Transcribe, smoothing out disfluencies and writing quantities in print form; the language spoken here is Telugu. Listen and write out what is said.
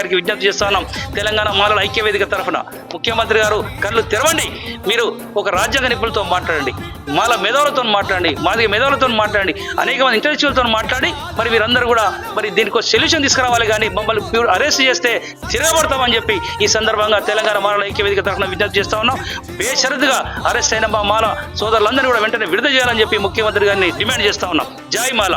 గారికి విజ్ఞప్తి చేస్తా ఉన్నాం. తెలంగాణ మాలల ఐక్యవేదిక తరఫున ముఖ్యమంత్రి గారు కళ్ళు తెరవండి. మీరు ఒక రాజ్యాంగ నిపుణులతో మాట్లాడండి, మాల మేధావులతో మాట్లాడండి, మాదిగ మేధావులతో మాట్లాడండి, అనేక మంది ఇంటలెక్చువల్తో మాట్లాడి మరి వీరందరూ కూడా మరి దీనికి ఒక సొల్యూషన్ తీసుకురావాలి. కానీ మమ్మల్ని అరెస్ట్ చేస్తే తిరగబడతామని చెప్పి ఈ సందర్భంగా తెలంగాణ మాలల ఐక్యవేదిక తరఫున విజ్ఞప్తి చేస్తా ఉన్నాం. బేషరతుగా అరెస్ట్ అయిన మా మాల సోదరులందరినీ కూడా వెంటనే విడుదల చేయాలని చెప్పి ముఖ్యమంత్రి గారిని డిమాండ్ చేస్తా ఉన్నాం. జై మాల.